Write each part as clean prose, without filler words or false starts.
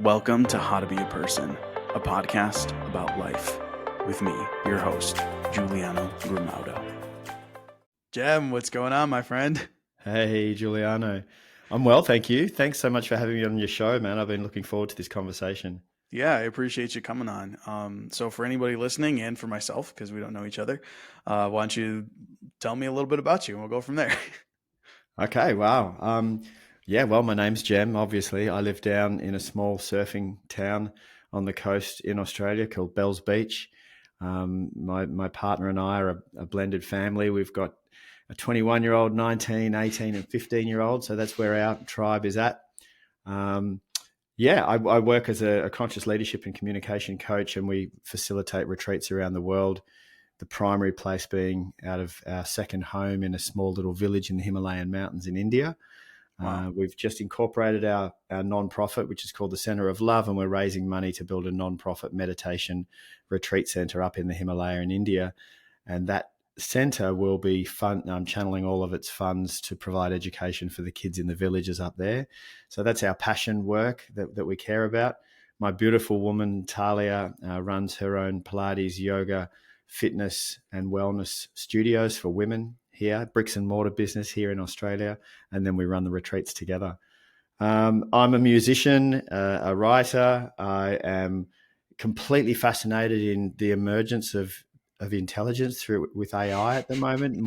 Welcome to How to Be a Person, a podcast about life with me, your host, Giuliano Grimaudo. Jem, what's going on, my friend? Hey, Giuliano. I'm well, thank you. Thanks so much for having me on your show, man. I've been looking forward to this conversation. Yeah, I appreciate you coming on. So for anybody listening and for myself, because we don't know each other, why don't you tell me a little bit about you and we'll go from there. Okay, wow. Well, my name's Jem, obviously. I live down in a small surfing town on the coast in Australia called Bells Beach. My partner and I are a blended family. We've got a 21-year-old, 19, 18, and 15-year-old. So that's where our tribe is at. I work as a conscious leadership and communication coach, and we facilitate retreats around the world. The primary place being out of our second home in a small little village in the Himalayan mountains in India. Wow. We've just incorporated our non-profit, which is called the Center of Love, and we're raising money to build a non-profit meditation retreat center up in the Himalaya in India. And that center will be channeling all of its funds to provide education for the kids in the villages up there. So that's our passion work that we care about. My beautiful woman, Talia, runs her own Pilates, yoga, fitness and wellness studios for women here, bricks and mortar business here in Australia. And then we run the retreats together. I'm a musician, a writer. I am completely fascinated in the emergence of intelligence with AI at the moment.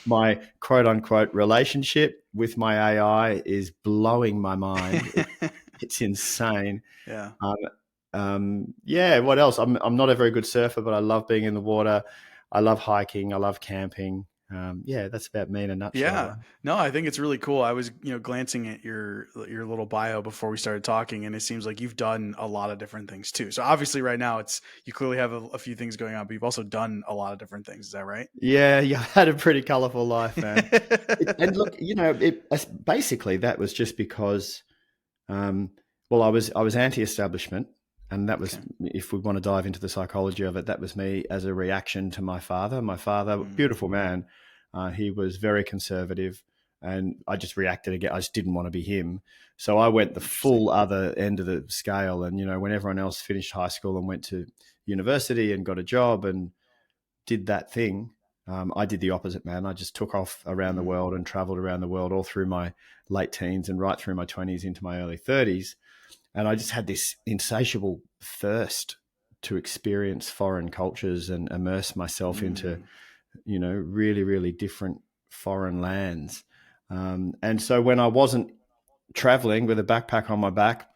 My quote unquote relationship with my AI is blowing my mind. It's insane. Yeah. What else? I'm not a very good surfer, but I love being in the water. I love hiking. I love camping. That's about me in a nutshell. Yeah. No, I think it's really cool. I was, glancing at your little bio before we started talking, and it seems like you've done a lot of different things too. So obviously right now you clearly have a few things going on, but you've also done a lot of different things. Is that right? Yeah, I had a pretty colorful life, man. And look, basically that was just because, I was anti-establishment, and that was, Okay. if we want to dive into the psychology of it, that was me as a reaction to my father. My father, beautiful man, he was very conservative, and I just reacted again. I just didn't want to be him, so I went the Interesting. full other end of the scale. And when everyone else finished high school and went to university and got a job and did that thing, I did the opposite, man. I just took off around the world and traveled around the world all through my late teens and right through my 20s into my early 30s. And I just had this insatiable thirst to experience foreign cultures and immerse myself into, really, really different foreign lands. And so when I wasn't traveling with a backpack on my back,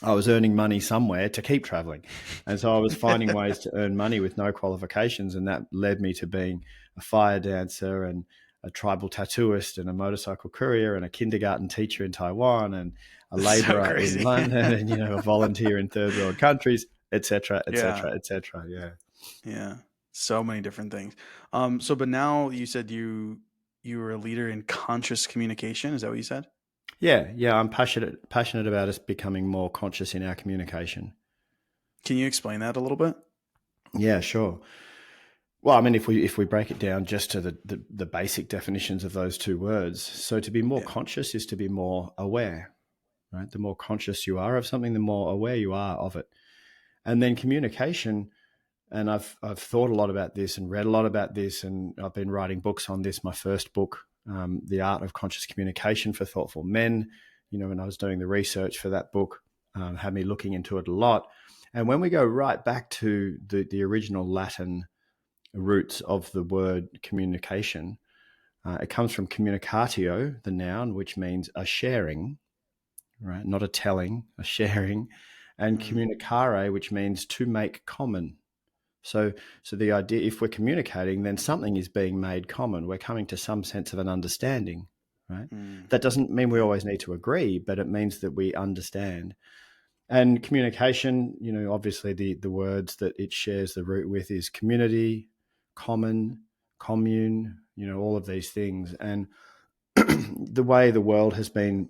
I was earning money somewhere to keep traveling. And so I was finding ways to earn money with no qualifications. And that led me to being a fire dancer and a tribal tattooist and a motorcycle courier and a kindergarten teacher in Taiwan and a So laborer in crazy. London and, a volunteer in third world countries, et cetera, et Yeah. cetera, et cetera. Yeah. Yeah. So many different things. But now you said you were a leader in conscious communication. Is that what you said? Yeah. I'm passionate about us becoming more conscious in our communication. Can you explain that a little bit? Yeah, sure. Well, I mean, if we break it down just to the basic definitions of those two words, so to be more Yeah. conscious is to be more aware, right? The more conscious you are of something, the more aware you are of it. And then communication, and I've thought a lot about this and read a lot about this, and I've been writing books on this. My first book, The Art of Conscious Communication for Thoughtful Men, when I was doing the research for that book, had me looking into it a lot. And when we go right back to the original Latin roots of the word communication, it comes from communicatio, the noun, which means a sharing, right? Not a telling, a sharing, and Mm. communicare, which means to make common. So the idea, if we're communicating, then something is being made common. We're coming to some sense of an understanding, right? Mm. That doesn't mean we Yeah. always need to agree, but it means that we understand. And communication, obviously the words that it shares the root with is community, common, commune, all of these things. And the way the world has been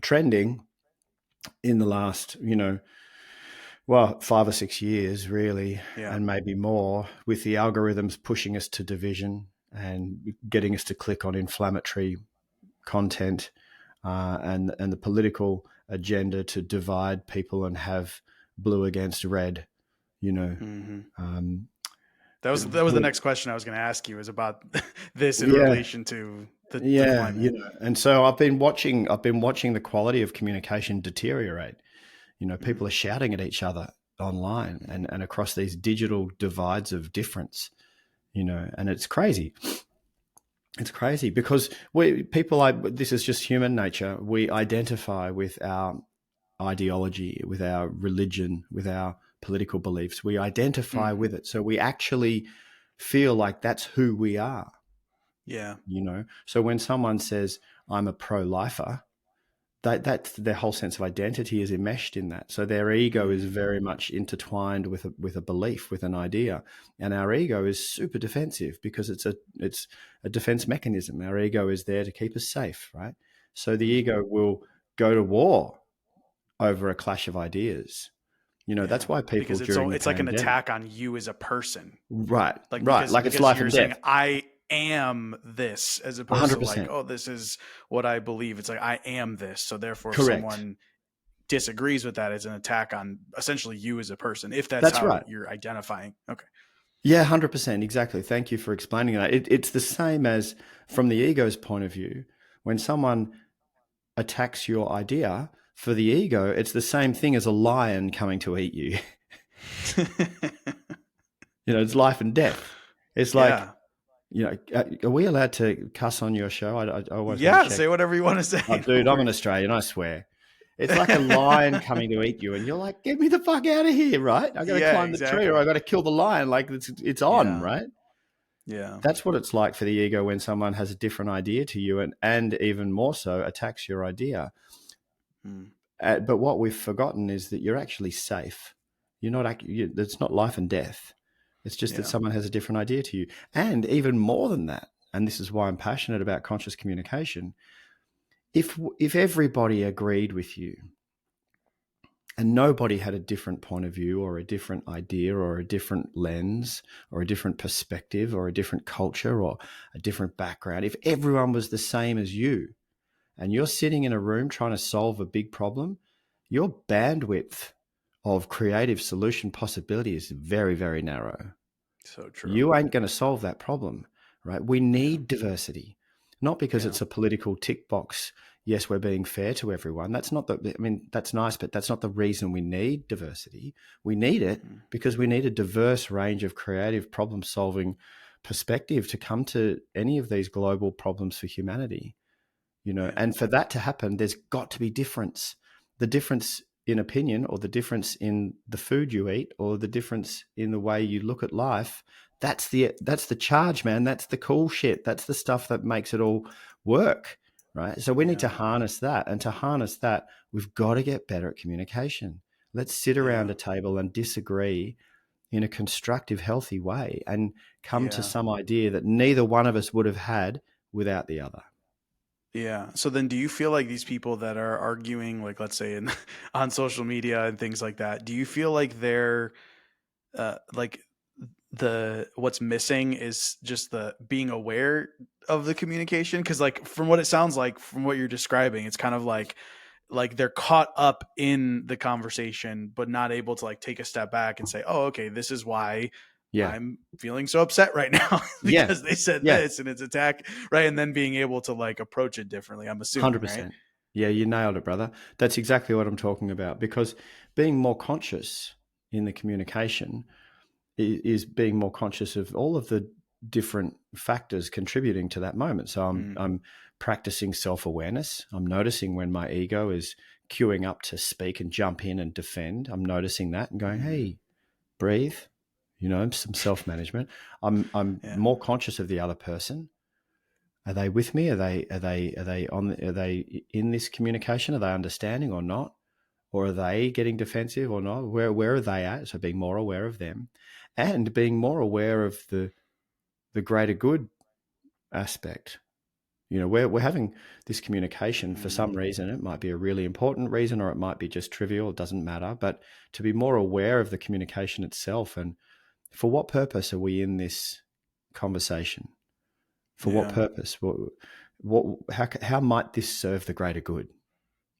trending in the last, 5 or 6 years, really, Yeah. and maybe more, with the algorithms pushing us to division and getting us to click on inflammatory content, and the political agenda to divide people and have blue against red, you know. Mm-hmm. Um, That was the next question I was going to ask you, is about this in yeah, relation to the yeah, climate. and so I've been watching the quality of communication deteriorate. Mm. People are shouting at each other online and across these digital divides of difference, and it's crazy. It's crazy because this is just human nature. We identify with our ideology, with our religion, with our political beliefs. We identify Mm. with it. So we actually feel like that's who we are, Yeah. So when someone says, I'm a pro-lifer, that's their whole sense of identity is enmeshed in that. So their ego is Mm. very much intertwined with a belief, with an idea, and our ego is super defensive because it's a defense mechanism. Our ego is there to keep us safe, right? So the Mm. ego will go to war over a clash of ideas. Yeah. That's why people Because it's so during the it's like an pandemic, attack on you as a person. right, Like right, like it's because life you're and saying death, I am this, as opposed to like, 100%, oh, this is what I believe. It's like I am this. So therefore, if correct. someone disagrees with that, it's an attack on essentially you as a person, if that's That's how right. you're identifying. Okay. Yeah, 100%. Exactly. Thank you for explaining that. It's the same as from the ego's point of view. When someone attacks your idea, for the ego, it's the same thing as a lion coming to eat you. It's life and death. It's like, Yeah. are we allowed to cuss on your show? I always want to Yeah. check. Say whatever you want to say. Oh, No dude, I'm an worries. Australian. I swear. It's like a lion coming to eat you, and you're like, get me the fuck out of here, right? I got to Yeah, climb the tree or I exactly. got to kill the lion. Like it's on, Yeah. right? Yeah. That's what it's like for the ego when someone has a different idea to you and even more so attacks your idea. Mm. But what we've forgotten is that you're actually safe. You're not. It's not life and death. It's just that Yeah. someone has a different idea to you, and even more than that. And this is why I'm passionate about conscious communication. If everybody agreed with you, and nobody had a different point of view or a different idea or a different lens or a different perspective or a different culture or a different background, if everyone was the same as you and you're sitting in a room trying to solve a big problem, your bandwidth of creative solution possibility is very, very narrow. So true. You ain't going to solve that problem, right? We Yeah. need diversity, not because Yeah. it's a political tick box. Yes, we're being fair to everyone. That's not that's nice, but that's not the reason we need diversity. We need it Mm. because we need a diverse range of creative problem solving perspective to come to any of these global problems for humanity. Yeah. And for that to happen, there's got to be difference. The difference in opinion or the difference in the food you eat or the difference in the way you look at life, that's the charge, man. That's the cool shit. That's the stuff that makes it all work, right? So we need to Yeah. harness that. And to harness that, we've got to get better at communication. Let's sit around Yeah. a table and disagree in a constructive, healthy way and come to Yeah. some idea that neither one of us would have had without the other. Yeah. So then do you feel like these people that are arguing, like let's say in on social media and things like that, do you feel like they're like the what's missing is just the being aware of the communication? Because like from what it sounds like, from what you're describing, it's kind of like they're caught up in the conversation but not able to like take a step back and say, oh, okay, this is why Yeah. I'm feeling so upset right now Yeah. because they said Yeah. this and it's attack, right? And then being able to like approach it differently, I'm assuming, right? 100%. Yeah, you nailed it, brother. That's exactly what I'm talking about because being more conscious in the communication is being more conscious of all of the different factors contributing to that moment. So Mm. I'm practicing self-awareness. I'm noticing when my ego is queuing up to speak and jump in and defend. I'm noticing that and going, Mm. "Hey, breathe." Some self-management. I'm Yeah. more conscious of the other person. Are they with me? Are they in this communication? Are they understanding or not? Or are they getting defensive or not? Where are they at? So being more aware of them and being more aware of the greater good aspect. We're having this communication for Mm. some reason. It might be a really important reason or it might be just trivial. It doesn't matter. But to be more aware of the communication itself and for what purpose are we in this conversation? For what Yeah. purpose? How might this serve the greater good?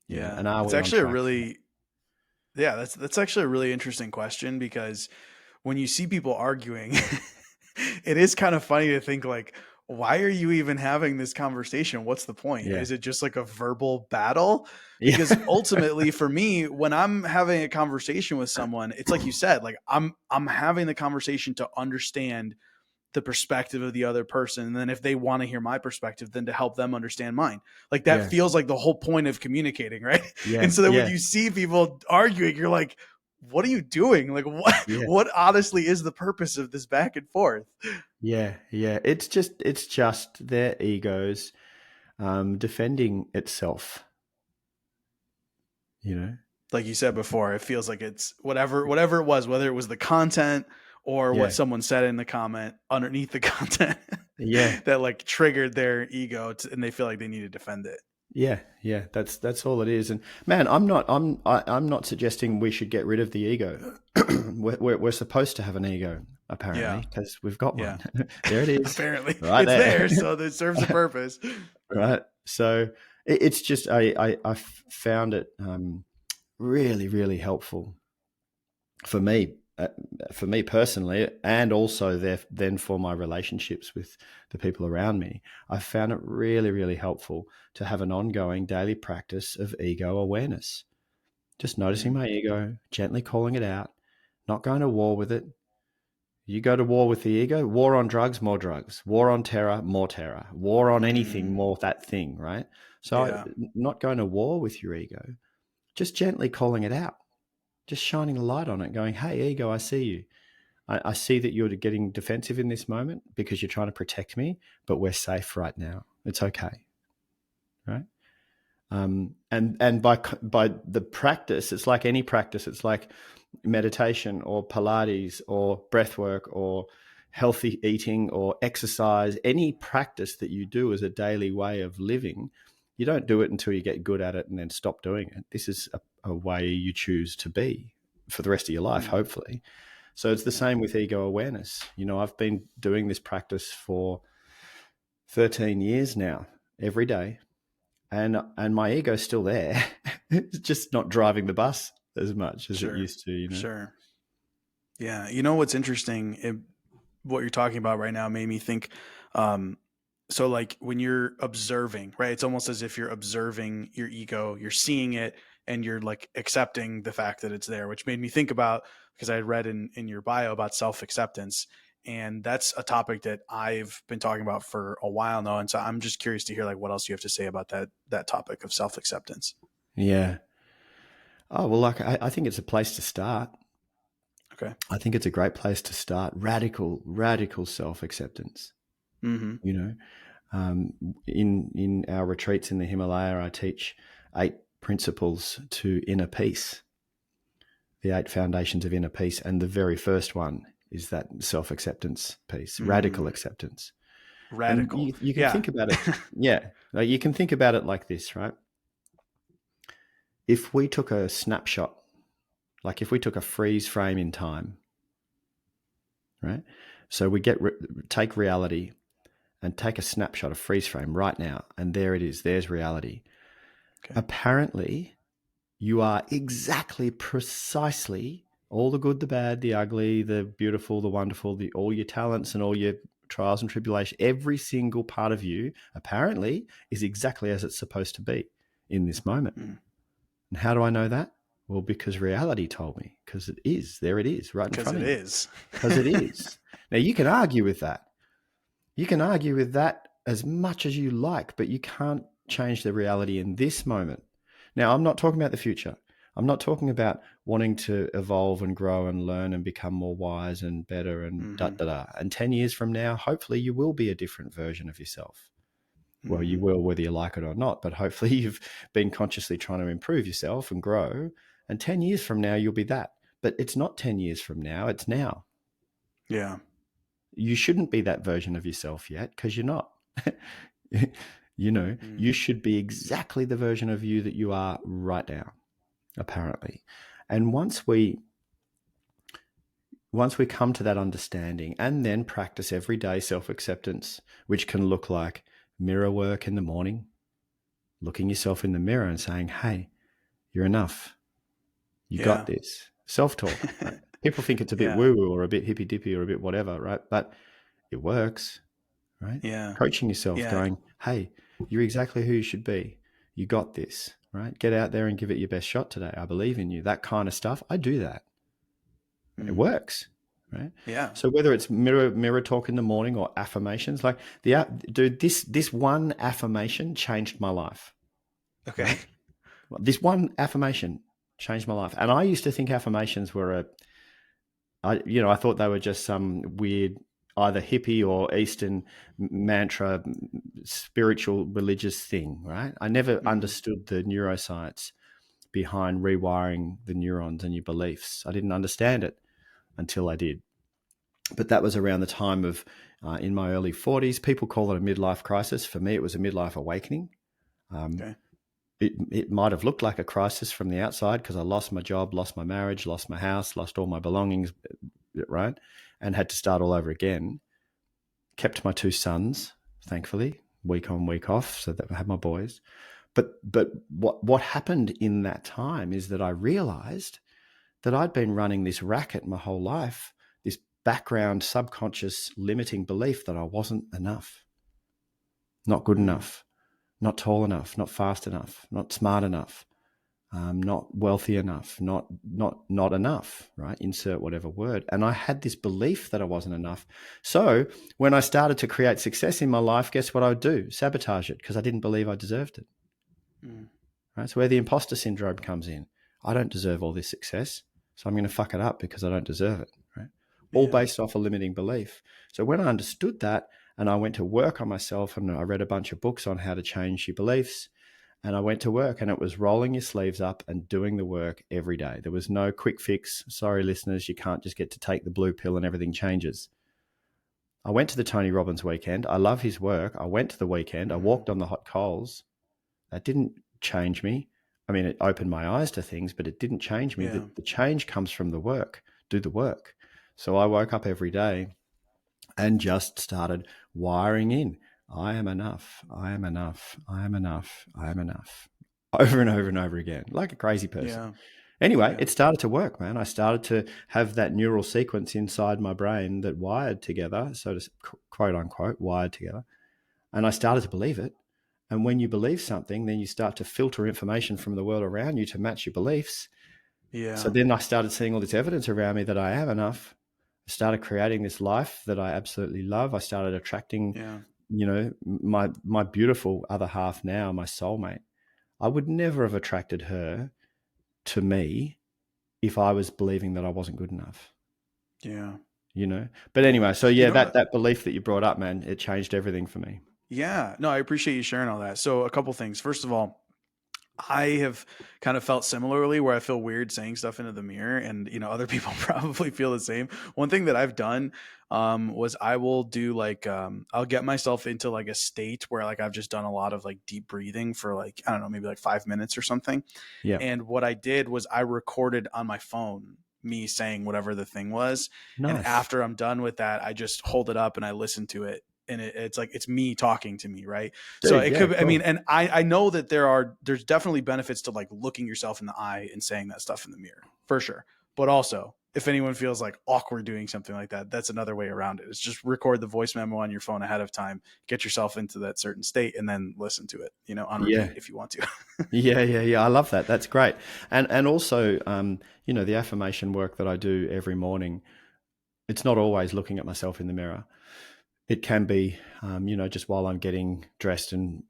Yeah. and are It's we on actually a track? really, yeah, that's actually a really interesting question, because when you see people arguing, it is kind of funny to think like, why are you even having this conversation? What's the point? Yeah. Is it just like a verbal battle? Yeah. Because ultimately for me, when I'm having a conversation with someone, it's like you said, like I'm having the conversation to understand the perspective of the other person. And then if they want to hear my perspective, then to help them understand mine. Like that Yeah. feels like the whole point of communicating, right? Yeah. And so then when Yeah. you see people arguing, you're like, what are you doing? Like Yeah. what honestly is the purpose of this back and forth? Yeah. Yeah. It's just their egos defending itself, you know? Like you said before, it feels like it's whatever it was, whether it was the content or what Yeah. someone said in the comment underneath the content Yeah. that like triggered their ego and they feel like they need to defend it. Yeah, yeah, that's all it is. And man, I'm not suggesting we should get rid of the ego. We're supposed to have an ego, Yeah. apparently, because we've got Yeah. one. There it is, Apparently right it's there. there, so it serves a purpose. Right. So it's just I found it really really helpful for me, for me personally, and also then for my relationships with the people around me. I found it really, really helpful to have an ongoing daily practice of ego awareness. Just noticing Mm, my ego, gently calling it out, not going to war with it. You go to war with the ego, war on drugs, more drugs, war on terror, more terror, war on anything, mm, more that thing, right? So, yeah. not going to war with your ego, just gently calling it out, just shining a light on it, going, hey, ego, I see you. I see that you're getting defensive in this moment because you're trying to protect me, but we're safe right now. It's okay, right? And by the practice, it's like any practice. It's like meditation or Pilates or breath work or healthy eating or exercise. Any practice that you do as a daily way of living, you don't do it until you get good at it and then stop doing it. This is a way you choose to be for the rest of your life, Mm, hopefully. So it's the yeah. same with ego awareness. I've been doing this practice for 13 years now, every day, and my ego's still there. It's just not driving the bus as much as it Sure. used to. Sure. Yeah. You know what's interesting? What you're talking about right now made me think. Um, so, like when you're observing, right? It's almost as if you're observing your ego, you're seeing it, and you're like accepting the fact that it's there, which made me think about, because I had read in your bio about self acceptance. And that's a topic that I've been talking about for a while now. And so I'm just curious to hear like what else you have to say about that topic of self acceptance. Yeah. Oh, well, like I think it's a place to start. Okay. I think it's a great place to start. Radical self acceptance. Mm-hmm. You know, in our retreats in the Himalaya, I teach 8 principles to inner peace, the 8 foundations of inner peace, and the very first one is that self acceptance piece, radical Mm, acceptance. And radical. you can Yeah. think about it, yeah, like you can think about it like this, right? If we took a snapshot, like if we took a freeze frame in time, right? So we take reality and take a snapshot, a freeze frame right now, and there it is. There's reality. Okay. Apparently, you are exactly, precisely all the good, the bad, the ugly, the beautiful, the wonderful, all your talents and all your trials and tribulation. Every single part of you apparently is exactly as it's supposed to be in this moment. Mm. And how do I know that? Well, because reality told me, because it is. There it is, right in Because front it of you. is. Because it is. Now, you can argue with that. You can argue with that as much as you like, but you can't change the reality in this moment. Now, I'm not talking about the future. I'm not talking about wanting to evolve and grow and learn and become more wise and better and da Mm-hmm. da da. And 10 years from now, hopefully you will be a different version of yourself. Well, you Mm-hmm. will whether you like it or not, but hopefully you've been consciously trying to improve yourself and grow. And 10 years from now, you'll be that. But it's not 10 years from now, it's now. Yeah. You shouldn't be that version of yourself yet because you're not. Mm. You should be exactly the version of you that you are right now, apparently. And once we come to that understanding and then practice everyday self-acceptance, which can look like mirror work in the morning, looking yourself in the mirror and saying, hey, You're enough. You got Yeah. this. Self-talk, right? People think it's a bit Yeah. woo-woo or a bit hippy-dippy or a bit whatever, right? But it works, right? Yeah. Coaching yourself, Yeah. going, hey, you're exactly who you should be. You got this, right? Get out there and give it your best shot today. I believe in you. That kind of stuff. I do that. It Mm. works, right? Yeah. So whether it's mirror talk in the morning or affirmations, like dude, this one affirmation changed my life, Okay. right? This one affirmation changed my life. And I used to think affirmations were I thought they were just some weird, either hippie or Eastern mantra, spiritual, religious thing, right? I never Mm. understood the neuroscience behind rewiring the neurons and your beliefs. I didn't understand it until I did. But that was around the time of, in my early 40s. People call it a midlife crisis. For me, it was a midlife awakening. Um, Okay. it might have looked like a crisis from the outside because I lost my job, lost my marriage, lost my house, lost all my belongings, right? And had to start all over again. Kept my two sons, thankfully, week on, week off, so that I had my boys. But what happened in that time is that I realized that I'd been running this racket my whole life, this background subconscious limiting belief that I wasn't enough, not good Mm. enough, not tall enough, not fast enough, not smart enough, not wealthy enough, not enough, right? Insert whatever word. And I had this belief that I wasn't enough. So when I started to create success in my life, guess what I would do? Sabotage it because I didn't believe I deserved it. Mm. Right? So where the imposter syndrome comes in, I don't deserve all this success, so I'm going to fuck it up because I don't deserve it. Right? All Yeah. based off a limiting belief. So when I understood that, and I went to work on myself, and I read a bunch of books on how to change your beliefs. And I went to work, and it was rolling your sleeves up and doing the work every day. There was no quick fix. Sorry, listeners, you can't just get to take the blue pill and everything changes. I went to the Tony Robbins weekend. I love his work. I went to the weekend. I Mm. walked on the hot coals. That didn't change me. I mean, it opened my eyes to things, but it didn't change me. Yeah. The change comes from the work. Do the work. So I woke up every day and just started wiring in. I am enough. I am enough. I am enough. I am enough. Over and over and over again, like a crazy person. Yeah. Anyway, Yeah. it started to work, man. I started to have that neural sequence inside my brain that wired together, so to quote unquote, wired together. And I started to believe it. And when you believe something, then you start to filter information from the world around you to match your beliefs. So Yeah. then I started seeing all this evidence around me that I am enough. I started creating this life that I absolutely love. I started attracting, Yeah. my beautiful other half now, my soulmate. I would never have attracted her to me if I was believing that I wasn't good enough, Yeah. But Yeah. anyway, so You yeah, know that belief that you brought up, man, it changed everything for me. Yeah. No, I appreciate you sharing all that. So a couple things. First of all, I have kind of felt similarly where I feel weird saying stuff into the mirror, and other people probably feel the same. One thing that I've done was I will do like I'll get myself into like a state where like I've just done a lot of like deep breathing for like I don't know, maybe like 5 minutes or something. Yeah. And what I did was I recorded on my phone me saying whatever the thing was. And Nice. after I'm done with that, I just hold it up and I listen to it. And it's like it's me talking to me, right? So Dude, it yeah, could, I mean, cool. and I know that there's definitely benefits to like looking yourself in the eye and saying that stuff in the mirror for sure. But also, if anyone feels like awkward doing something like that, that's another way around it. It's just record the voice memo on your phone ahead of time, get yourself into that certain state, and then listen to it, on Yeah. repeat if you want to. Yeah. I love that. That's great. And also, the affirmation work that I do every morning, it's not always looking at myself in the mirror. It can be, just while I'm getting dressed and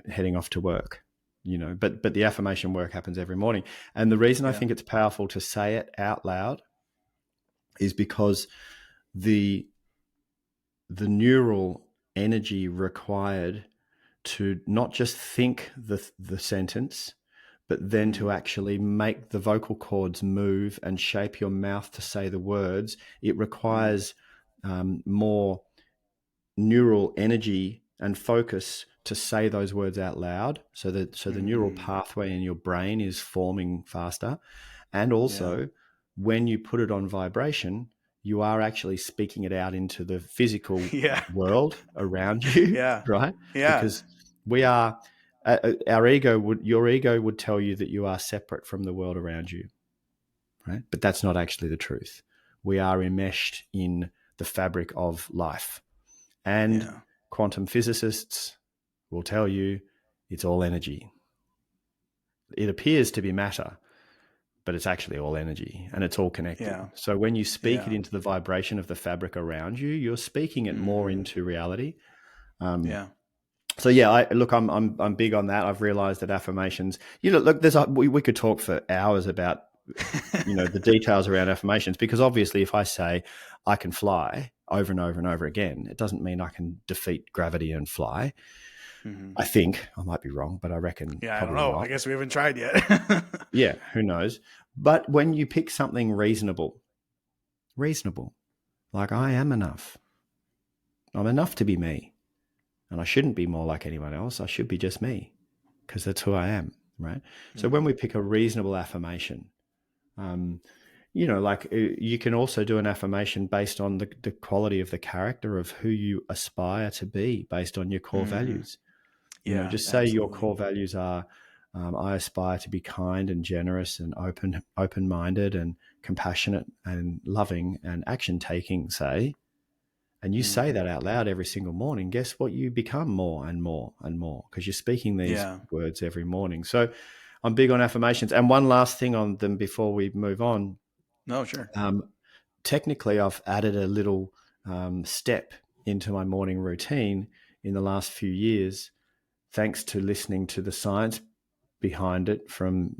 heading off to work, but the affirmation work happens every morning. And the reason I Yeah. think it's powerful to say it out loud is because the neural energy required to not just think the sentence, but then to Mm. actually make the vocal cords move and shape your mouth to say the words. It Mm. requires more neural energy and focus to say those words out loud, so the neural Mm. pathway in your brain is forming faster. And Yeah. also, when you put it on vibration, you are actually speaking it out into the physical Yeah. world around you, Yeah. right? Yeah. Because we are. Your ego would tell you that you are separate from the world around you, right? But that's not actually the truth. We are enmeshed in the fabric of life. And Yeah. quantum physicists will tell you it's all energy. It appears to be matter, but it's actually all energy and it's all connected. Yeah. So when you speak it Yeah. into the vibration of the fabric around you, you're speaking it more into reality. Yeah. So yeah, I'm big on that. I've realized that affirmations, look, we could talk for hours about, the details around affirmations, because obviously if I say I can fly over and over and over again, it doesn't mean I can defeat gravity and fly. Mm-hmm. I think I might be wrong, but I reckon Yeah. I don't probably know. I not. guess we haven't tried yet. Yeah, who knows? But when you pick something reasonable, like I am enough. I'm enough to be me. And I shouldn't be more like anyone else. I should be just me, because that's who I am, right? So when we pick a reasonable affirmation, you can also do an affirmation based on the quality of the character of who you aspire to be based on your core values. Yeah, Just say your absolutely. core values are, I aspire to be kind and generous and open-minded and compassionate and loving and action-taking, say, and you say that out loud every single morning, guess what? You become more and more and more, because you're speaking these Yeah. words every morning. So I'm big on affirmations. And one last thing on them before we move on. No, sure. Technically, I've added a little step into my morning routine in the last few years, thanks to listening to the science behind it from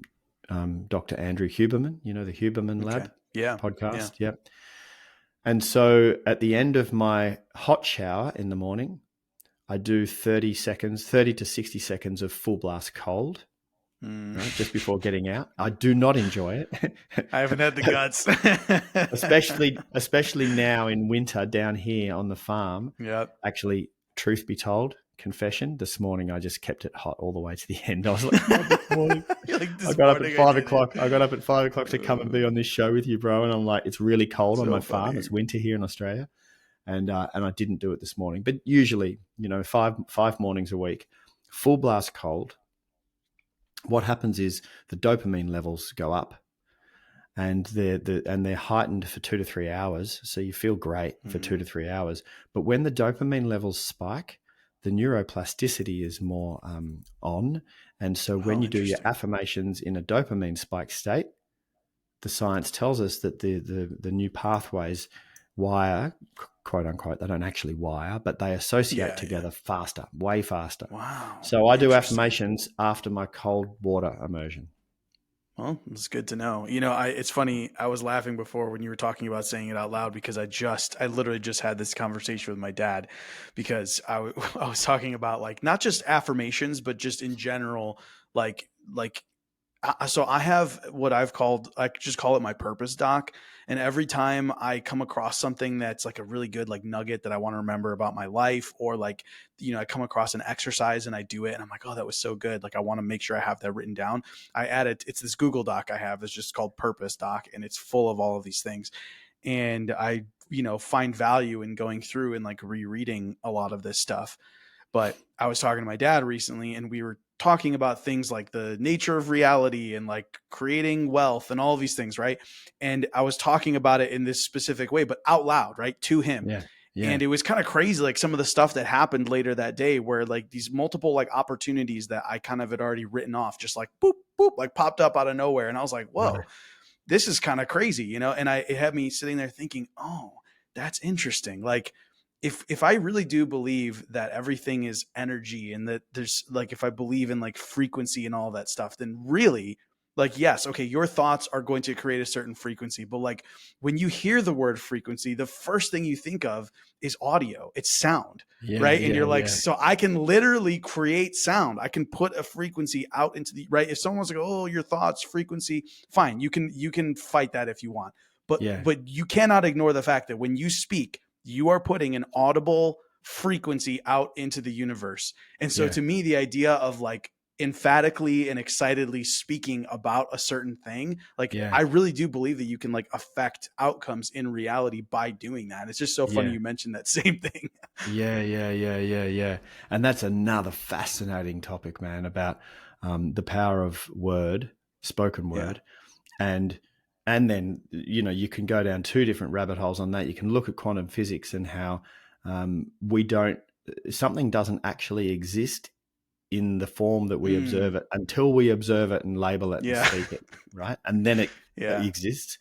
Dr. Andrew Huberman, the Huberman Okay. Lab Yeah. Yeah. podcast. Yep. And so at the end of my hot shower in the morning, I do 30 to 60 seconds of full blast cold, right, just before getting out. I do not enjoy it. I haven't had the guts. especially now in winter down here on the farm. Yep. Actually, truth be told, confession, this morning I just kept it hot all the way to the end. I was like, oh, this morning. You're like, I this got up at morning I 5 o'clock. did I got up at 5 o'clock to come and be on this show with you, bro. And I'm like, it's really cold on my so farm. funny. It's winter here in Australia. And I didn't do it this morning. But usually, five mornings a week, full blast cold. What happens is the dopamine levels go up, and they're heightened for 2 to 3 hours. So you feel great for 2 to 3 hours. But when the dopamine levels spike, the neuroplasticity is more on. And so when you do your affirmations in a dopamine spike state, the science tells us that the new pathways wire, quote unquote, they don't actually wire, but they associate together faster, way faster. Wow. So I do affirmations after my cold water immersion. Well, it's good to know. It's funny. I was laughing before when you were talking about saying it out loud, because I literally just had this conversation with my dad, because I was talking about, like, not just affirmations, but just in general, like, so I have what I just call it my purpose doc. And every time I come across something that's like a really good, like, nugget that I want to remember about my life, or like, I come across an exercise and I do it and I'm like, oh, that was so good. Like, I want to make sure I have that written down. I add it. It's this Google doc I have. It's just called purpose doc, and it's full of all of these things. And I, find value in going through and like rereading a lot of this stuff. But I was talking to my dad recently, and we were talking about things like the nature of reality and like creating wealth and all of these things, right? And I was talking about it in this specific way, but out loud, right, to him. Yeah. Yeah. And it was kind of crazy, like some of the stuff that happened later that day, where like these multiple like opportunities that I kind of had already written off, just like boop, boop, like popped up out of nowhere. And I was like, whoa, this is kind of crazy, and it had me sitting there thinking, oh, that's interesting. Like, if I really do believe that everything is energy, and that there's like, if I believe in like frequency and all that stuff, then really, like, yes, okay, your thoughts are going to create a certain frequency, but like when you hear the word frequency, the first thing you think of is audio, it's sound, right? And you're like, so I can literally create sound. I can put a frequency out into the right. If someone was like, oh, your thoughts, frequency, fine, you can fight that if you want, but you cannot ignore the fact that when you speak, you are putting an audible frequency out into the universe. And so to me, the idea of like emphatically and excitedly speaking about a certain thing, like Yeah. I really do believe that you can like affect outcomes in reality by doing that. It's just so funny Yeah. you mentioned that same thing. Yeah. And that's another fascinating topic, man, about the power of word, spoken Yeah. word, and and then you can go down two different rabbit holes on that. You can look at quantum physics and how we don't something doesn't actually exist in the form that we observe it until we observe it and label it and Yeah. speak it, right? And then it Yeah. exists,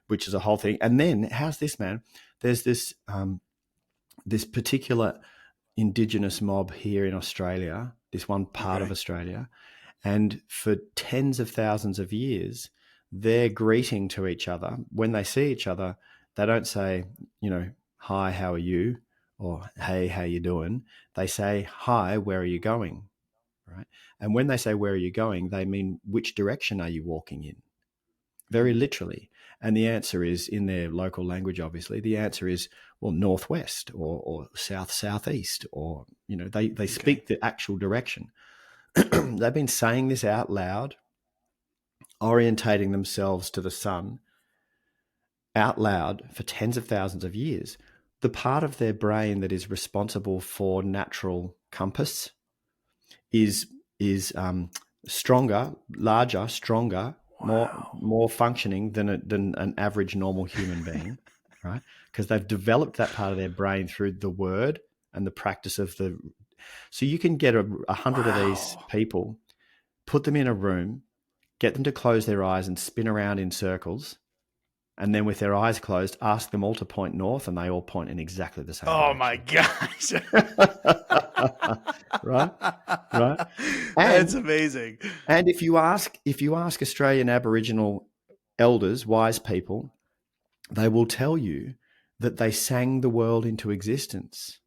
which is a whole thing. And then how's this, man? There's this particular indigenous mob here in Australia, this one part of Okay. Australia, and for tens of thousands of years, their greeting to each other, when they see each other, they don't say, hi, how are you? Or, hey, how you doing? They say, hi, where are you going? Right? And when they say, where are you going? They mean, which direction are you walking in? Very literally. And the answer is, in their local language, obviously, the answer is, well, northwest or south, southeast, or, they Okay. speak the actual direction. They've been saying this out loud, orientating themselves to the sun out loud for tens of thousands of years. The part of their brain that is responsible for natural compass is stronger, larger, stronger, Wow. more functioning than an average normal human being, right? Because they've developed that part of their brain through the word and the practice of the. So you can get 100 of these Wow. people, put them in a room, get them to close their eyes and spin around in circles, and then with their eyes closed, ask them all to point north, and they all point in exactly the same Oh my direction. gosh. Right, right. That's And amazing. and if you ask Australian Aboriginal elders, wise people, they will tell you that they sang the world into existence.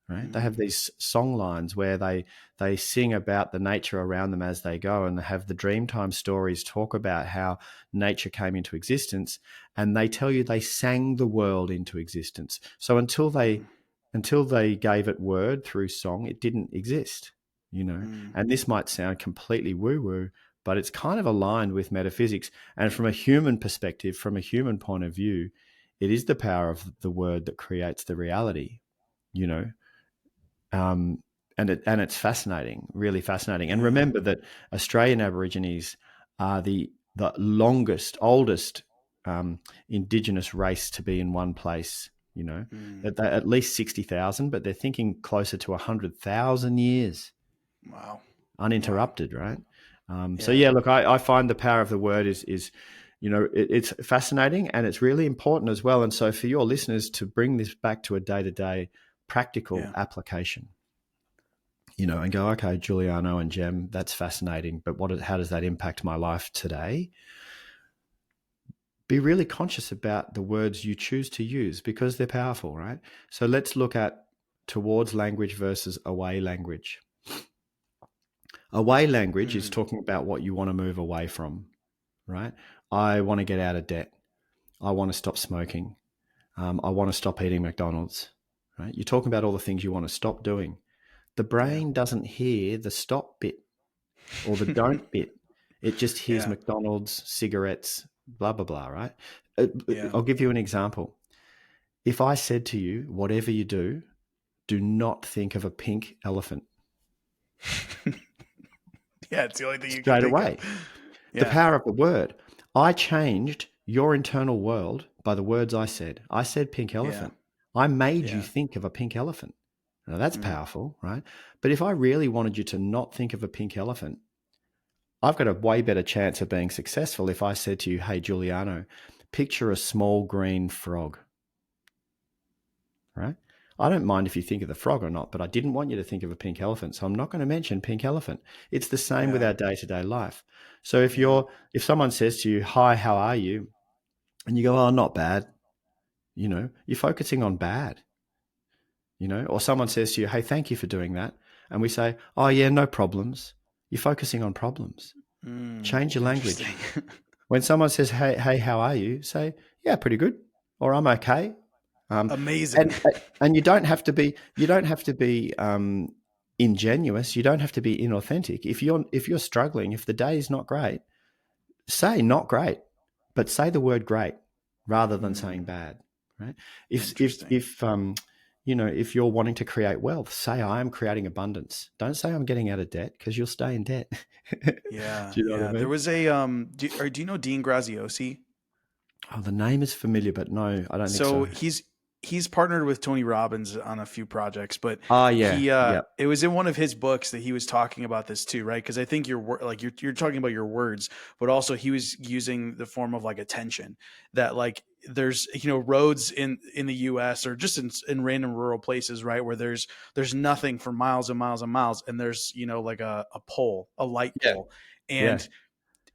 Right? They have these song lines where they sing about the nature around them as they go, and they have the Dreamtime stories talk about how nature came into existence, and they tell you they sang the world into existence. So until they gave it word through song, it didn't exist. And this might sound completely woo-woo, but it's kind of aligned with metaphysics. And from a human perspective, from a human point of view, it is the power of the word that creates the reality. You know, and it's fascinating, really fascinating. And Yeah. remember that Australian Aborigines are the longest, oldest Indigenous race to be in one place. That they're at least 60,000, but they're thinking closer to 100,000 years Wow. Wow. uninterrupted, right? So Yeah. yeah, look, I find the power of the word is it's fascinating, and it's really important as well. And so for your listeners to bring this back to a day-to-day practical Yeah. application, and go, okay, Giuliano and Jem, that's fascinating, but how does that impact my life today? Be really conscious about the words you choose to use because they're powerful, right? So let's look at towards language versus away language. Away language is talking about what you want to move away from, right? I want to get out of debt. I want to stop smoking. I want to stop eating McDonald's, right? You're talking about all the things you want to stop doing. The Yeah. brain doesn't hear the stop bit or the don't bit. It just hears Yeah. McDonald's, cigarettes, blah, blah, blah, right? Yeah. I'll give you an example. If I said to you, whatever you do not think of a pink elephant Yeah. It's the only thing you can straight think of. away. The Yeah. power of the word. I changed your internal world by the words I said. I said pink Yeah. elephant. I made you Yeah. think of a pink elephant. Now that's powerful, right? But if I really wanted you to not think of a pink elephant, I've got a way better chance of being successful if I said to you, hey, Giuliano, picture a small green frog, right? I don't mind if you think of the frog or not, but I didn't want you to think of a pink elephant. So I'm not going to mention pink elephant. It's the same with Yeah. our day-to-day life. So Yeah. if someone says to you, hi, how are you? And you go, oh, not bad. You're focusing on bad, or someone says to you, hey, thank you for doing that. And we say, oh yeah, no problems. You're focusing on problems. Change your language. Interesting. When someone says, hey, how are you? Say, yeah, pretty good, or I'm okay. Um, Amazing. and and you don't have to be ingenuous. You don't have to be inauthentic. If you're struggling, if the day is not great, say not great, but say the word great rather than saying bad, right? Interesting. If you're wanting to create wealth, say I am creating abundance. Don't say I'm getting out of debt, because you'll stay in debt. Do Yeah, you know what I yeah. There mean? was a do you know Dean Graziosi? Oh, the name is familiar, but no, I don't think So so. he's partnered with Tony Robbins on a few projects, but Ah, yeah, he yeah, it was in one of his books that he was talking about this too, right? Because I think like you're talking about your words, but also he was using the form of like attention, that like there's roads in the US or just in random rural places, right, where there's nothing for miles and miles and miles, and there's like a pole, a light yeah, pole, yeah, and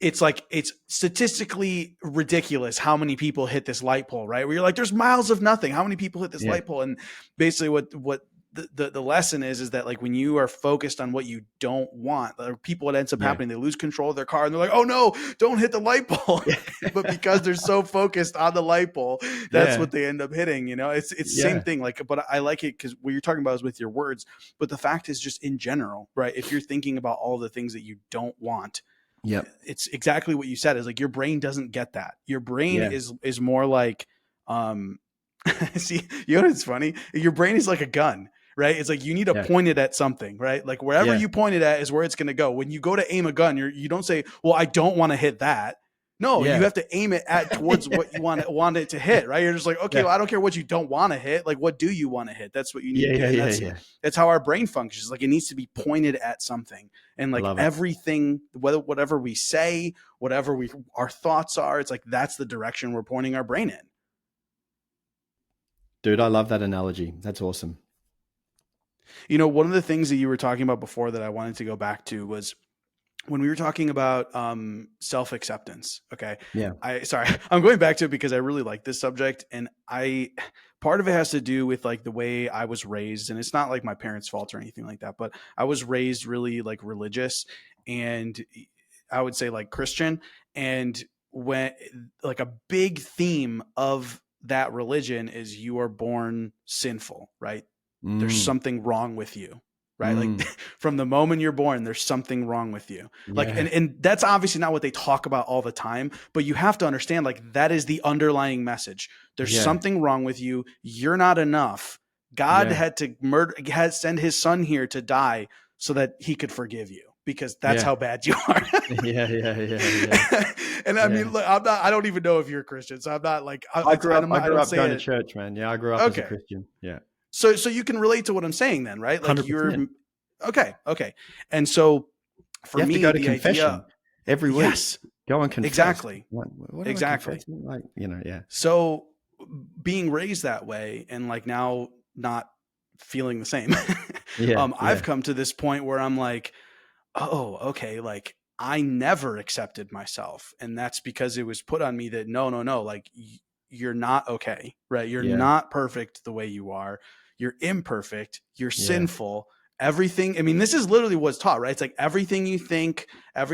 it's like it's statistically ridiculous how many people hit this light pole, right? Where you're like, there's miles of nothing. How many people hit this yeah, light pole? And basically, what the lesson is that like when you are focused on what you don't want, people, what ends up yeah, happening, they lose control of their car and they're like, oh no, don't hit the light pole. But because they're so focused on the light pole, that's yeah, what they end up hitting. It's the same yeah, thing. Like, but I like it because what you're talking about is with your words. But the fact is, just in general, right? If you're thinking about all the things that you don't want, yep, it's exactly what you said, is like your brain doesn't get that. Your brain yeah, is more like um see, it's funny, your brain is like a gun, right? It's like you need to yeah, point it at something, right? Like wherever yeah, you point it at is where it's going to go. When you go to aim a gun, you don't say, well, I don't want to hit that. No, you yeah, have to aim it at towards what you want it to hit, right? You're just like, okay, yeah, well, I don't care what you don't want to hit. Like, what do you want to hit? That's what you need yeah, to do. yeah, And yeah, that's yeah. that's how our brain functions. Like, it needs to be pointed at something. And I like love it. everything, whatever we say, whatever our thoughts are, it's like that's the direction we're pointing our brain in. Dude, I love that analogy. That's awesome. One of the things that you were talking about before that I wanted to go back to was when we were talking about self acceptance. Okay, Yeah. sorry, I'm going back to it because I really like this subject, and I part of it has to do with like the way I was raised, and it's not like my parents' fault or anything like that, but I was raised really like religious, and I would say like Christian, and when like a big theme of that religion is you are born sinful, right? There's Mm, something wrong with you, right? Like mm, from the moment you're born, there's something wrong with you. Like, and, yeah, and that's obviously not what they talk about all the time, but you have to understand like that is the underlying message. There's yeah, something wrong with you. You're not enough. God yeah, had to send his son here to die so that he could forgive you because that's yeah, how bad you are. yeah, yeah, yeah, yeah, And I mean, yeah. look, I don't even know if you're a Christian. So I'm not like, I grew up. I'm I not, I grew don't up say going to it. church, man. Yeah, I grew up as a Okay. Christian. Yeah, So you can relate to what I'm saying then, right? Like 100%. you're okay, okay. And so You for have to me, go to the idea, confession every week. yes, Go and confess. exactly, Like, what am I exactly. confessing? Like, yeah, So being raised that way and like now not feeling the same, yeah, I've yeah, come to this point where I'm like, oh, okay, like I never accepted myself. And that's because it was put on me that no, no, no, like you're not okay, right? You're yeah, not perfect the way you are. You're imperfect. You're yeah, sinful. Everything, I mean, this is literally what's taught, right? It's like everything you think,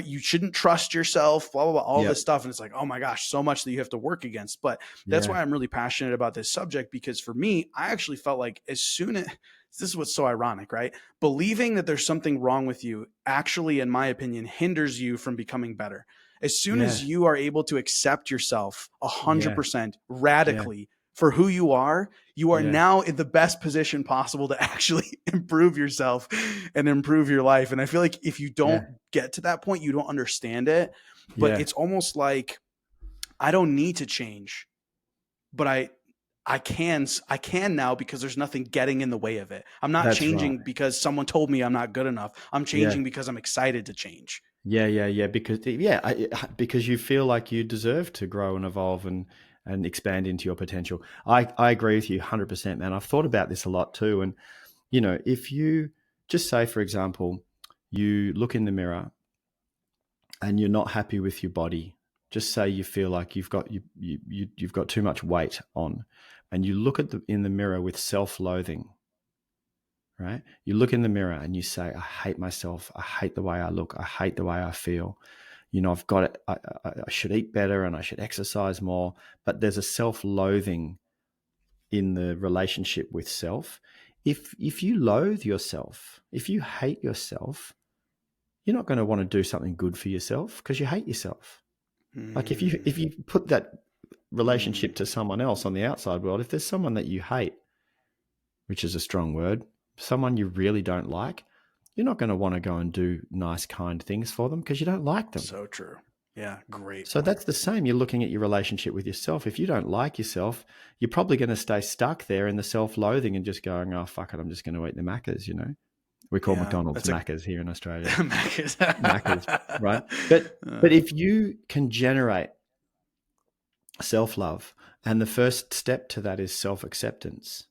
you shouldn't trust yourself, blah, blah, blah, all yeah, this stuff. And it's like, oh my gosh, so much that you have to work against. But that's yeah, why I'm really passionate about this subject, because for me, I actually felt like as soon as this is what's so ironic, right? Believing that there's something wrong with you actually, in my opinion, hinders you from becoming better. As soon yeah, as you are able to accept yourself yeah, 100% yeah, radically for who you are yeah, now in the best position possible to actually improve yourself and improve your life. And I feel like if you don't yeah, get to that point, you don't understand it. But yeah. it's almost like I don't need to change, but I can now because there's nothing getting in the way of it. I'm not That's right. changing because someone told me I'm not good enough. I'm Yeah. changing because I'm excited to change. Yeah, yeah, yeah. Because you feel like you deserve to grow and evolve and expand into your potential. I agree with you 100%, man. I've thought about this a lot too. And if you just say, for example, you look in the mirror and you're not happy with your body, just say you feel like you've got too much weight on, and you look in the mirror with self-loathing, right? You look in the mirror and you say, I hate myself. I hate the way I look. I hate the way I feel. I've got it. I should eat better and I should exercise more. But there's a self-loathing in the relationship with self. if you loathe yourself, if you hate yourself, you're not going to want to do something good for yourself because you hate yourself. Like if you put that relationship to someone else on the outside world, if there's someone that you hate, which is a strong word, someone you really don't like, you're not going to want to go and do nice, kind things for them because you don't like them. So true. Yeah, great So point. that's the same. You're looking at your relationship with yourself. If you don't like yourself, you're probably going to stay stuck there in the self-loathing and just going, oh, fuck it, I'm just going to eat the Maccas, you know? We call McDonald's Maccas here in Australia. Maccas. Maccas, right? But if you can generate self-love, and the first step to that is self-acceptance,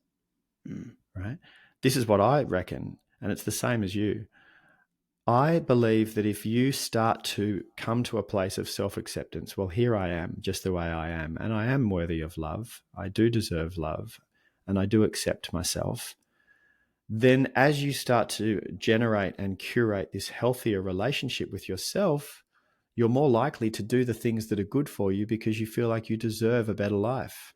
right? This is what I reckon, and it's the same as you. I believe that if you start to come to a place of self-acceptance, well, here I am, just the way I am, and I am worthy of love. I do deserve love, and I do accept myself. Then as you start to generate and curate this healthier relationship with yourself, you're more likely to do the things that are good for you because you feel like you deserve a better life.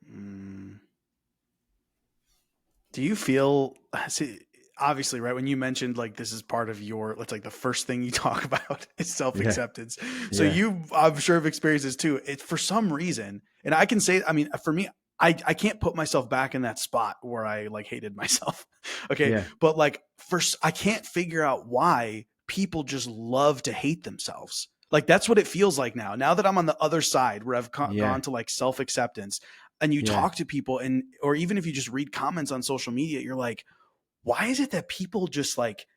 Do you feel, see, obviously, right, when you mentioned like this is part of your, it's like the first thing you talk about is self-acceptance. So you, I'm sure, have experienced this too. It's for some reason, and I can say, I mean, for me, I can't put myself back in that spot where I like hated myself. Okay. Yeah. But like first, I can't figure out why people just love to hate themselves. Like that's what it feels like now. Now that I'm on the other side where I've gone to like self-acceptance, and you talk to people, and or even if you just read comments on social media, you're like, why is it that people just like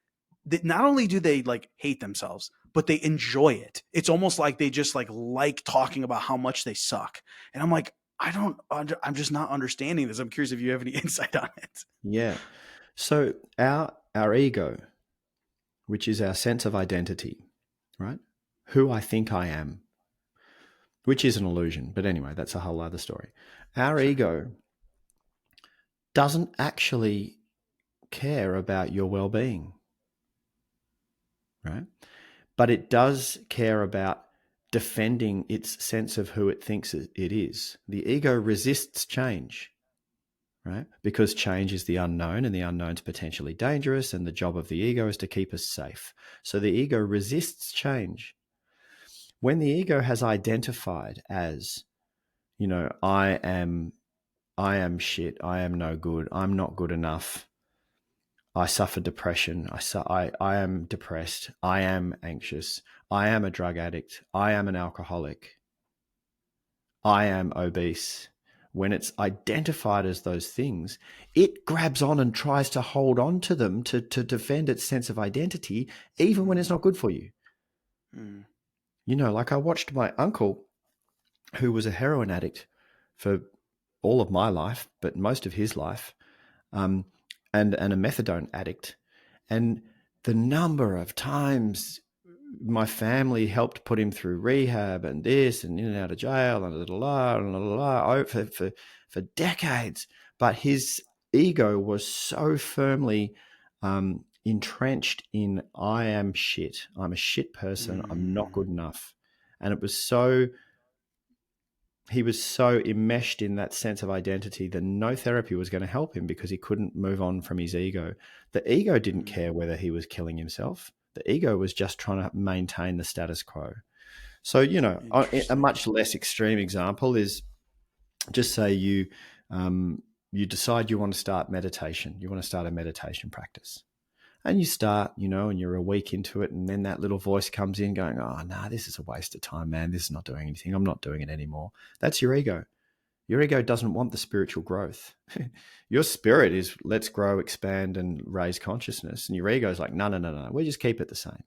that? Not only do they like hate themselves, but they enjoy it. It's almost like they just like talking about how much they suck. And I'm like, I'm just not understanding this. I'm curious if you have any insight on it. Yeah. So our ego, which is our sense of identity, right? Who I think I am, which is an illusion. But anyway, that's a whole other story. Our ego doesn't actually care about your well-being, right? But it does care about defending its sense of who it thinks it is. The ego resists change, right? Because change is the unknown, and the unknown's potentially dangerous, and the job of the ego is to keep us safe. So the ego resists change. When the ego has identified as, you know, I am shit, I am no good, I'm not good enough, I suffer depression, I am depressed, I am anxious, I am a drug addict, I am an alcoholic, I am obese. When it's identified as those things, it grabs on and tries to hold on to them to defend its sense of identity, even when it's not good for you. You know, like I watched my uncle, who was a heroin addict for all of my life, but most of his life, and a methadone addict. And the number of times my family helped put him through rehab and this and in and out of jail and for decades. But his ego was so firmly entrenched in, I am shit. I'm a shit person. I'm not good enough. And it was so, he was so enmeshed in that sense of identity that no therapy was going to help him because he couldn't move on from his ego. The ego didn't care whether he was killing himself. The ego was just trying to maintain the status quo. So, you know, a much less extreme example is just say you decide you want to start meditation. You want to start a meditation practice. And you start, you know, and you're a week into it, and then that little voice comes in going, oh, nah, this is a waste of time, man. This is not doing anything. I'm not doing it anymore. That's your ego. Your ego doesn't want the spiritual growth. Your spirit is let's grow, expand, and raise consciousness. And your ego is like, no. We just keep it the same.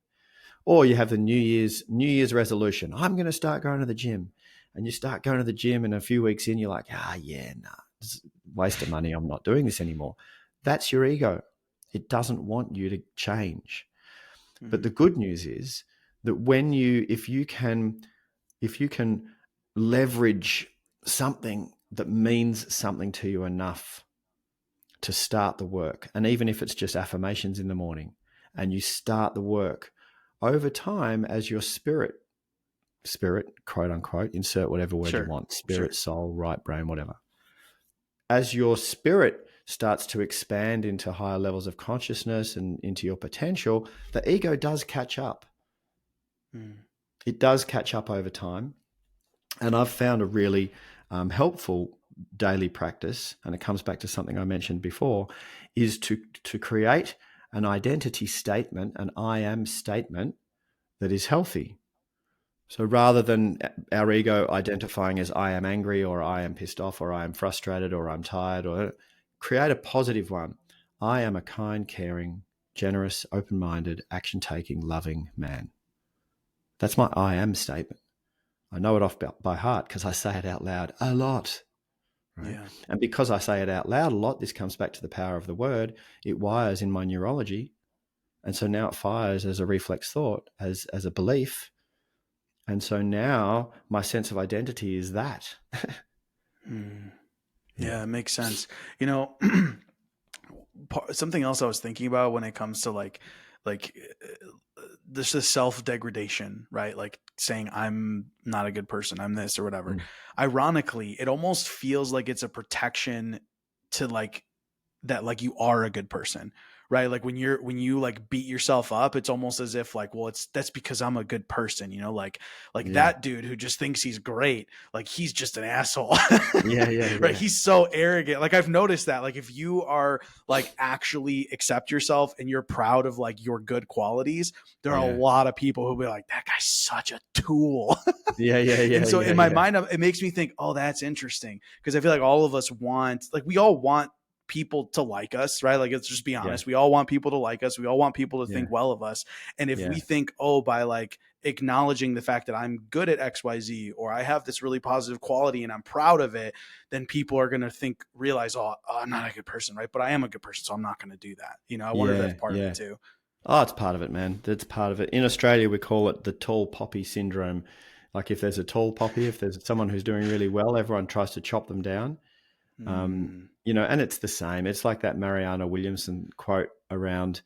Or you have the New Year's resolution. I'm going to start going to the gym. And you start going to the gym, and a few weeks in, you're like, it's a waste of money. I'm not doing this anymore. That's your ego. It doesn't want you to change. But the good news is that if you can leverage something that means something to you enough to start the work, and even if it's just affirmations in the morning, and you start the work over time as your spirit, quote unquote, insert whatever word you want, spirit, soul, right brain, whatever. As your spirit starts to expand into higher levels of consciousness and into your potential, the ego does catch up. It does catch up over time. And I've found a really helpful daily practice, and it comes back to something I mentioned before, is to create an identity statement, an I am statement that is healthy. So rather than our ego identifying as I am angry, or I am pissed off, or I am frustrated, or I'm tired, or create a positive one. I am a kind, caring, generous, open-minded, action-taking, loving man. That's my I am statement. I know it off by heart because I say it out loud a lot. Right? Yeah. And because I say it out loud a lot, this comes back to the power of the word. It wires in my neurology. And so now it fires as a reflex thought, as a belief. And so now my sense of identity is that. Yeah, it makes sense. Something else I was thinking about when it comes to like this is self-degradation, right? Like saying I'm not a good person, I'm this or whatever. Ironically, it almost feels like it's a protection to like that, like you are a good person, right? Like when you like beat yourself up, it's almost as if like, well, that's because I'm a good person, like that dude who just thinks he's great, like he's just an asshole. Right? He's so arrogant. Like I've noticed that, like if you are like actually accept yourself and you're proud of like your good qualities, there are a lot of people who'll be like, that guy's such a tool. And so in my mind, it makes me think, oh, that's interesting, because I feel like all of us we all want people to like us, right? Like, let's just be honest. We all want people to like us. We all want people to think well of us. And if we think, oh, by like acknowledging the fact that I'm good at XYZ, or I have this really positive quality and I'm proud of it, then people are going to realize, oh, I'm not a good person, right? But I am a good person, so I'm not going to do that. I wonder if that's part of it too. Oh, it's part of it, man. That's part of it. In Australia, we call it the tall poppy syndrome. Like if there's a tall poppy, if there's someone who's doing really well, everyone tries to chop them down. And it's the same. It's like that Mariana Williamson quote around,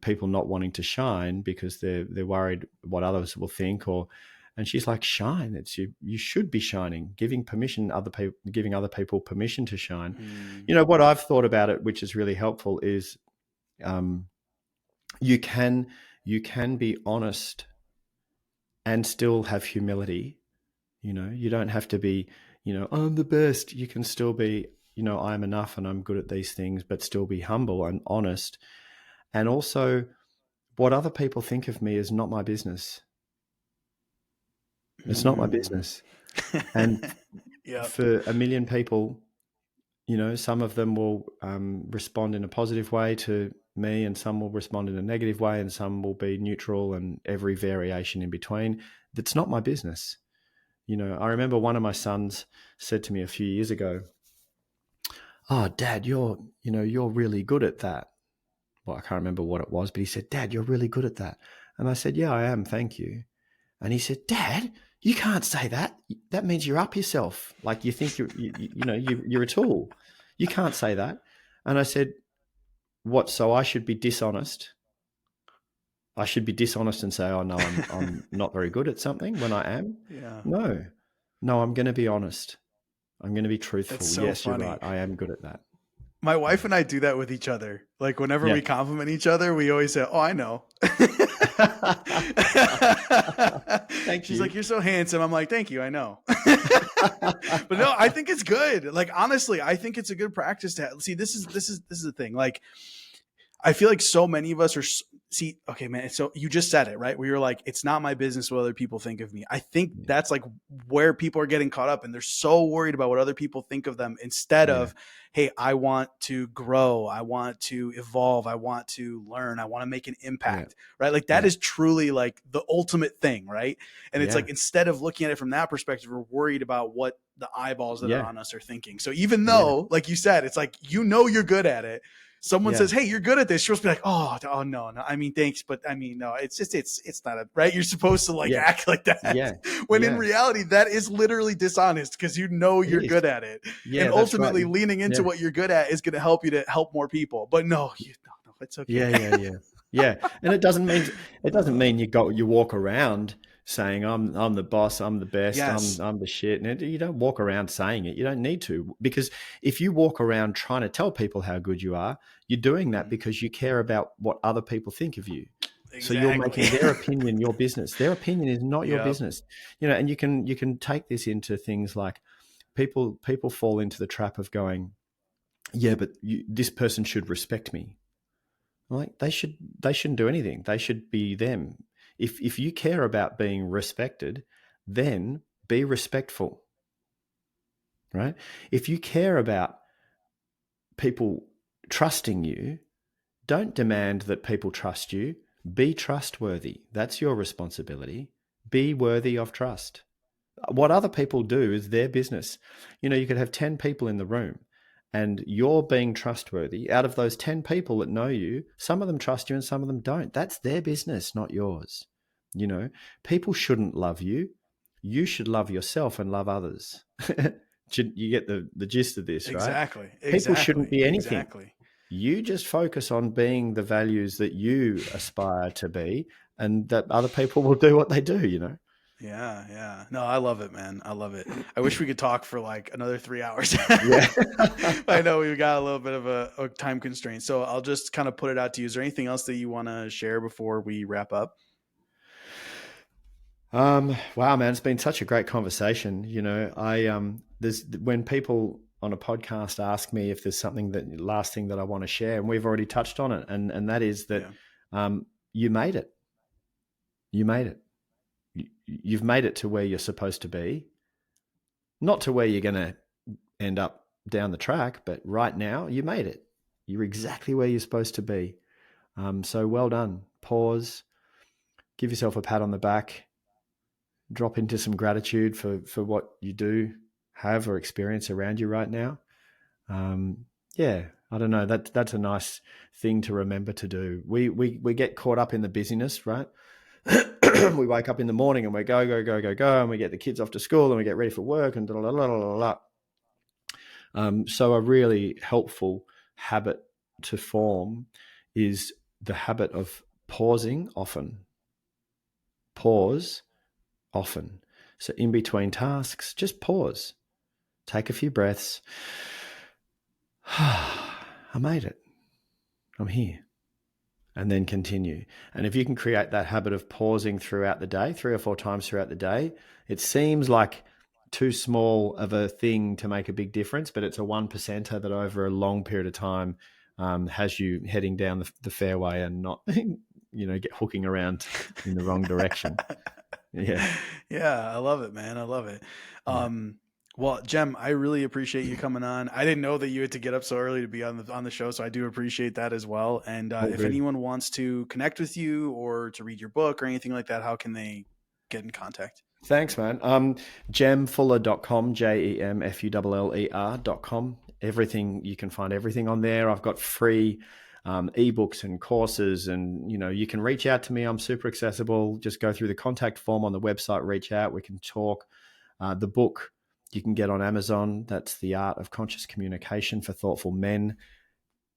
people not wanting to shine because they're worried what others will think, and she's like, shine. It's you should be shining, giving other people permission to shine. What I've thought about it, which is really helpful, is you can be honest and still have humility. You don't have to be, I'm the best. You can still be, I'm enough and I'm good at these things, but still be humble and honest. And also, what other people think of me is not my business. It's not my business. And for a million people, some of them will respond in a positive way to me, and some will respond in a negative way, and some will be neutral, and every variation in between. That's not my business. I remember one of my sons said to me a few years ago, "Oh, Dad, you're really good at that." Well, I can't remember what it was, but he said, "Dad, you're really good at that." And I said, "Yeah, I am. Thank you." And he said, "Dad, you can't say that. That means you're up yourself. Like you think you're a tool. You can't say that." And I said, "What? So I should be dishonest? I should be dishonest and say, oh no, I'm not very good at something when I am?" No, I'm going to be honest. I'm going to be truthful. That's so yes, funny. You're right. I am good at that. My wife and I do that with each other. Like whenever we compliment each other, we always say, "Oh, I know." Thank She's you. like, "You're so handsome." I'm like, "Thank you. I know." But no, I think it's good. Like, honestly, I think it's a good practice to have. See, this is the thing. Like, I feel like so many of us are okay, man. So you just said it, right? Where you're like, it's not my business what other people think of me. I think that's like where people are getting caught up, and they're so worried about what other people think of them instead of, hey, I want to grow. I want to evolve. I want to learn. I want to make an impact, right? Like that is truly like the ultimate thing, right? And it's like, instead of looking at it from that perspective, we're worried about what the eyeballs that are on us are thinking. So even though, like you said, it's like, you're good at it. Someone says, "Hey, you're good at this." You're supposed to be like, "Oh, no. I mean, thanks, but I mean, no. It's just, it's not right." You're supposed to like act like that. When in reality, that is literally dishonest because you're good at it, and ultimately leaning into what you're good at is going to help you to help more people. But no, it's okay. Yeah. And it doesn't mean you walk around saying I'm the boss, I'm the best, Yes. I'm the shit. And you don't walk around saying it. You don't need to, because if you walk around trying to tell people how good you are, you're doing that Mhm. because you care about what other people think of you. So you're Exactly. making their opinion your business. Their opinion is not your Yep. business. And you can take this into things like people fall into the trap of going, yeah, but this person should respect me. Like they shouldn't do anything. They should be them. If you care about being respected, then be respectful, right? If you care about people trusting you, don't demand that people trust you. Be trustworthy. That's your responsibility. Be worthy of trust. What other people do is their business. You could have 10 people in the room and you're being trustworthy. Out of those 10 people that know you, some of them trust you and some of them don't. That's their business, not yours. People shouldn't love you. You should love yourself and love others. You get the gist of this, right? Exactly. People shouldn't Exactly. be anything. Exactly. You just focus on being the values that you aspire to be, and that other people will do what they do. Yeah. Yeah. No, I love it, man. I love it. I wish we could talk for like another 3 hours. Yeah. I know we've got a little bit of a time constraint. So I'll just kind of put it out to you. Is there anything else that you want to share before we wrap up? Wow, man, it's been such a great conversation. There's when people on a podcast ask me if there's something last thing that I want to share, and we've already touched on it, and that is that Yeah. You made it. You made it. You've made it to where you're supposed to be, not to where you're going to end up down the track, but right now you made it. You're exactly where you're supposed to be. So well done. Pause, give yourself a pat on the back, drop into some gratitude for what you do have or experience around you right now. Yeah, I don't know. That's a nice thing to remember to do. We get caught up in the busyness, right? We wake up in the morning and we go, and we get the kids off to school and we get ready for work and blah, blah, blah, blah, blah. So a really helpful habit to form is the habit of pausing often. Pause often. So in between tasks, just pause. Take a few breaths. I made it. I'm here. And then continue. And if you can create that habit of pausing throughout the day, 3 or 4 times throughout the day, it seems like too small of a thing to make a big difference, but it's a 1%er that over a long period of time has you heading down the fairway and not, get hooking around in the wrong direction. Yeah. Yeah, I love it, man. I love it. Well, Jem, I really appreciate you coming on. I didn't know that you had to get up so early to be on the show, so I do appreciate that as well. And All if good. anyone wants to connect with you or to read your book or anything like that, how can they get in contact? Thanks, man. Jemfuller.com, JEMFULLER.com. Everything, you can find everything on there. I've got free ebooks and courses, and you can reach out to me. I'm super accessible. Just go through the contact form on the website, reach out, we can talk. The book you can get on Amazon. That's The Art of Conscious Communication for Thoughtful Men.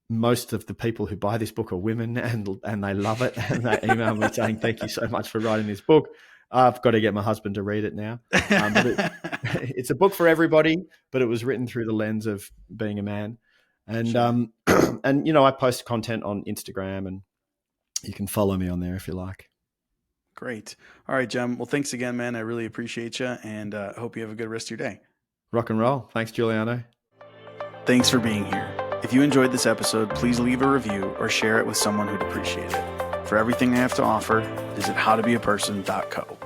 Most of the people who buy this book are women, and they love it, and they email me saying, thank you so much for writing this book. I've got to get my husband to read it now. But it's a book for everybody, but it was written through the lens of being a man. And Sure. and I post content on Instagram, and you can follow me on there if you like. Great. All right, Jem. Well, thanks again, man. I really appreciate you, and I hope you have a good rest of your day. Rock and roll. Thanks, Giuliano. Thanks for being here. If you enjoyed this episode, please leave a review or share it with someone who'd appreciate it. For everything I have to offer, visit howtobeaperson.co.